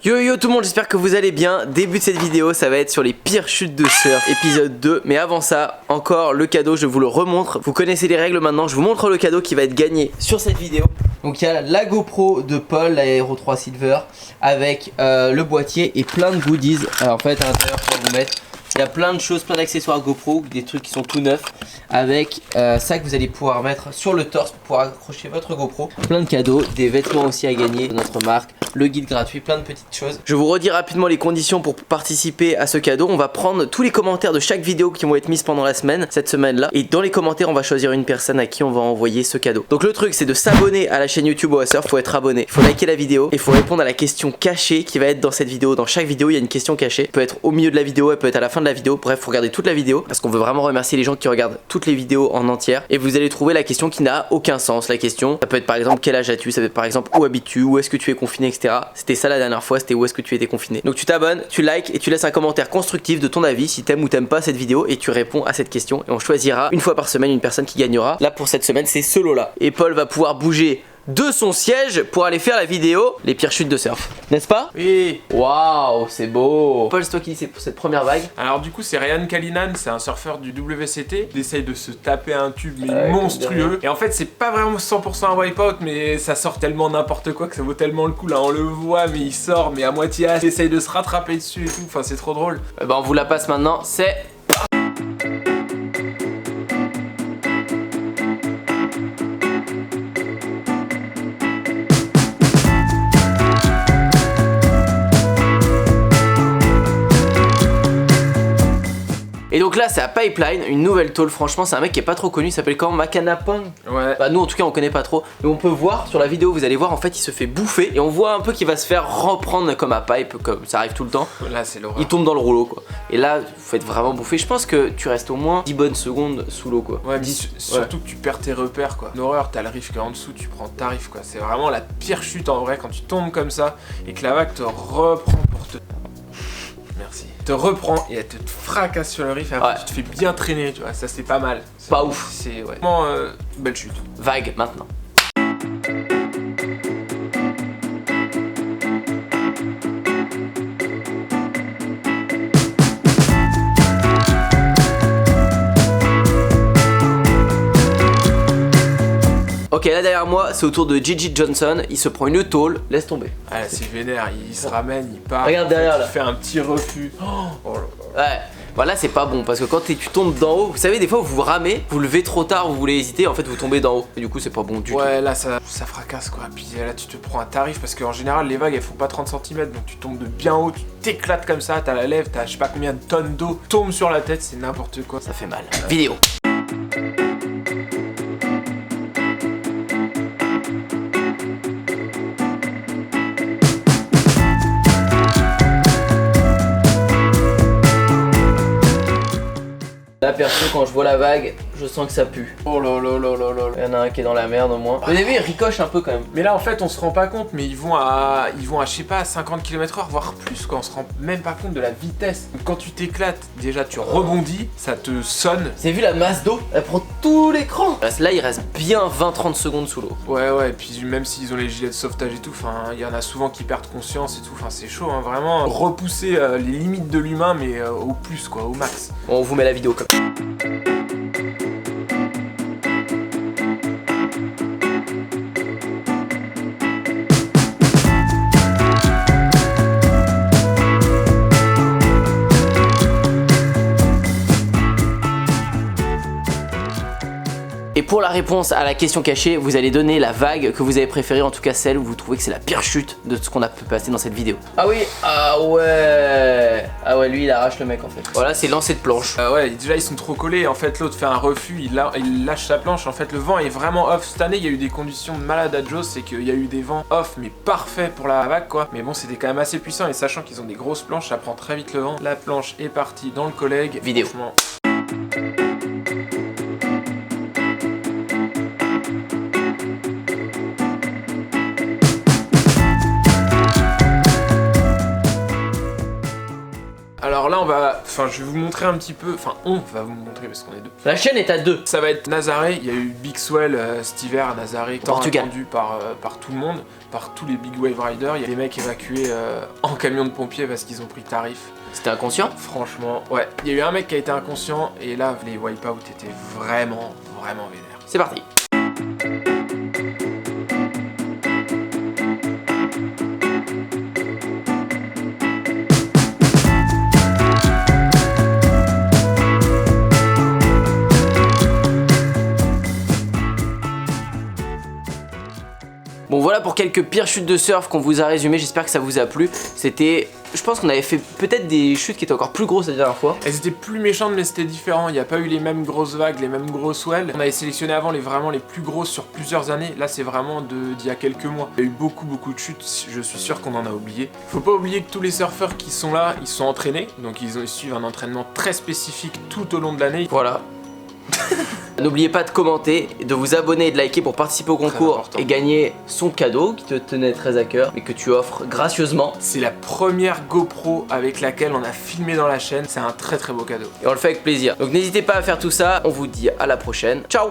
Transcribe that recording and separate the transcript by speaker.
Speaker 1: Yo yo tout le monde, j'espère que vous allez bien. Début de cette vidéo, ça va être sur les pires chutes de surf, épisode 2. Mais avant ça, encore le cadeau, je vous le remontre. Vous connaissez les règles maintenant, je vous montre le cadeau qui va être gagné sur cette vidéo. Donc il y a la GoPro de Paul, la Hero 3 Silver, avec le boîtier et plein de goodies. Alors en fait à l'intérieur, je vais vous mettre, il y a plein de choses, plein d'accessoires GoPro, des trucs qui sont tout neufs, avec ça que vous allez pouvoir mettre sur le torse pour pouvoir accrocher votre GoPro. Plein de cadeaux, des vêtements aussi à gagner de notre marque, le guide gratuit, plein de petites choses. Je vous redis rapidement les conditions pour participer à ce cadeau. On va prendre tous les commentaires de chaque vidéo qui vont être mises pendant la semaine, cette semaine-là. Et dans les commentaires, on va choisir une personne à qui on va envoyer ce cadeau. Donc le truc, c'est de s'abonner à la chaîne YouTube OASurf. Faut être abonné, faut liker la vidéo et faut répondre à la question cachée qui va être dans cette vidéo. Dans chaque vidéo, il y a une question cachée. Elle peut être au milieu de la vidéo, elle peut être à la fin de la vidéo. Bref, faut regarder toute la vidéo parce qu'on veut vraiment remercier les gens qui regardent toutes les vidéos en entière. Et vous allez trouver la question qui n'a aucun sens. La question, ça peut être par exemple quel âge as-tu, ça peut être par exemple où habites-tu, où est-ce que tu es confiné, etc. C'était ça la dernière fois, c'était où est-ce que tu étais confiné. Donc tu t'abonnes, tu likes et tu laisses un commentaire constructif de ton avis si t'aimes ou t'aimes pas cette vidéo et tu réponds à cette question et on choisira une fois par semaine une personne qui gagnera. Là pour cette semaine c'est ce lot là. Et Paul va pouvoir bouger de son siège pour aller faire la vidéo les pires chutes de surf, n'est-ce pas?
Speaker 2: Oui.
Speaker 1: Waouh, c'est beau. Paul, c'est toi qui dis c'est pour cette première vague.
Speaker 2: Alors du coup c'est Ryan Callinan, c'est un surfeur du WCT. Il essaye de se taper un tube mais monstrueux. Et en fait c'est pas vraiment 100% un wipeout, mais ça sort tellement n'importe quoi que ça vaut tellement le coup. Là on le voit mais il sort mais à moitié il essaye de se rattraper dessus et tout. Enfin c'est trop drôle.
Speaker 1: Bah on vous la passe maintenant, c'est... Et donc là c'est à Pipeline, une nouvelle tôle. Franchement c'est un mec qui est pas trop connu, il s'appelle comment, Macanapang.
Speaker 2: Ouais.
Speaker 1: Bah nous en tout cas on connaît pas trop. Mais on peut voir sur la vidéo, vous allez voir en fait il se fait bouffer. Et on voit un peu qu'il va se faire reprendre comme à pipe, comme ça arrive tout le temps.
Speaker 2: Là c'est l'horreur.
Speaker 1: Il tombe dans le rouleau quoi. Et là vous faites vraiment bouffer. Je pense que tu restes au moins 10 bonnes secondes sous l'eau quoi.
Speaker 2: Ouais mais surtout que tu perds tes repères quoi. L'horreur, t'as le riff qui est en dessous, tu prends ta riff quoi. C'est vraiment la pire chute en vrai quand tu tombes comme ça et que la vague te reprend pour te... Merci. Te reprend et elle te fracasse sur le riff et après tu te fais bien traîner, tu vois, ça c'est pas mal.
Speaker 1: Pas ouf.
Speaker 2: C'est ouais. Vraiment belle chute.
Speaker 1: Vague maintenant. Ok, là derrière moi, c'est au tour de Gigi Johnson. Il se prend une tôle, laisse tomber.
Speaker 2: Ah là, c'est vénère, il se ramène, il part.
Speaker 1: Regarde derrière là.
Speaker 2: Il fait un petit refus. Oh là là.
Speaker 1: Ouais. Voilà, c'est pas bon parce que quand tu tombes d'en haut, vous savez, des fois vous vous ramez, vous levez trop tard, vous voulez hésiter, en fait vous tombez d'en haut. Et du coup, c'est pas bon du tout.
Speaker 2: Ouais, là ça fracasse quoi. Puis là, tu te prends un tarif parce qu'en général, les vagues elles font pas 30 cm donc tu tombes de bien haut, tu t'éclates comme ça, t'as la lèvre, t'as je sais pas combien de tonnes d'eau, tombe sur la tête, c'est n'importe quoi.
Speaker 1: Ça fait mal. Vidéo. Là perso quand je vois la vague, je sens que ça pue.
Speaker 2: Oh là là là là là.
Speaker 1: Il y en a un qui est dans la merde au moins. Au début il ricoche un peu quand même.
Speaker 2: Mais là en fait on se rend pas compte, mais ils vont à je sais pas à 50 km/h voire plus quoi, on se rend même pas compte de la vitesse. Quand tu t'éclates, déjà tu rebondis, ça te sonne.
Speaker 1: Vous avez vu la masse d'eau? Elle prend tout l'écran. Là il reste bien 20-30 secondes sous l'eau.
Speaker 2: Ouais et puis même s'ils ont les gilets de sauvetage et tout, enfin il y en a souvent qui perdent conscience et tout, enfin c'est chaud hein, vraiment repousser les limites de l'humain mais au plus quoi, au max.
Speaker 1: Bon, on vous met la vidéo comme ça. Et pour la réponse à la question cachée, vous allez donner la vague que vous avez préférée, en tout cas celle où vous trouvez que c'est la pire chute de ce qu'on a pu passer dans cette vidéo. Ah oui, ah ouais, lui il arrache le mec en fait. Voilà, c'est lancer de planche.
Speaker 2: Ouais, déjà ils sont trop collés, en fait l'autre fait un refus, il lâche sa planche, en fait le vent est vraiment off. Cette année il y a eu des conditions de malade à Jaws, c'est qu'il y a eu des vents off mais parfaits pour la vague quoi. Mais bon c'était quand même assez puissant et sachant qu'ils ont des grosses planches, ça prend très vite le vent. La planche est partie dans le collègue.
Speaker 1: Vidéo.
Speaker 2: Franchement. Alors Alors là, je vais vous montrer un petit peu. Enfin, on va vous montrer parce qu'on est deux.
Speaker 1: La chaîne est à 2.
Speaker 2: Ça va être Nazaré. Il y a eu Big Swell cet hiver à Nazaré, tant
Speaker 1: Portugal.
Speaker 2: attendu par tout le monde, par tous les Big Wave Riders. Il y a des mecs évacués en camion de pompiers parce qu'ils ont pris tarif.
Speaker 1: C'était inconscient?
Speaker 2: Franchement, ouais. Il y a eu un mec qui a été inconscient et là, les wipeouts étaient vraiment vénères.
Speaker 1: C'est parti. Bon voilà pour quelques pires chutes de surf qu'on vous a résumé, j'espère que ça vous a plu. C'était... Je pense qu'on avait fait peut-être des chutes qui étaient encore plus grosses la dernière fois.
Speaker 2: Elles étaient plus méchantes mais c'était différent, il n'y a pas eu les mêmes grosses vagues, les mêmes gros swells. On avait sélectionné avant vraiment les plus grosses sur plusieurs années, là c'est vraiment d'il y a quelques mois. Il y a eu beaucoup de chutes, je suis sûr qu'on en a oublié. Faut pas oublier que tous les surfeurs qui sont là, ils sont entraînés, donc ils suivent un entraînement très spécifique tout au long de l'année.
Speaker 1: Voilà. N'oubliez pas de commenter, de vous abonner et de liker pour participer au concours et gagner son cadeau qui te tenait très à cœur mais que tu offres gracieusement.
Speaker 2: C'est la première GoPro avec laquelle on a filmé dans la chaîne, c'est un très beau cadeau.
Speaker 1: Et on le fait avec plaisir. Donc n'hésitez pas à faire tout ça, on vous dit à la prochaine. Ciao!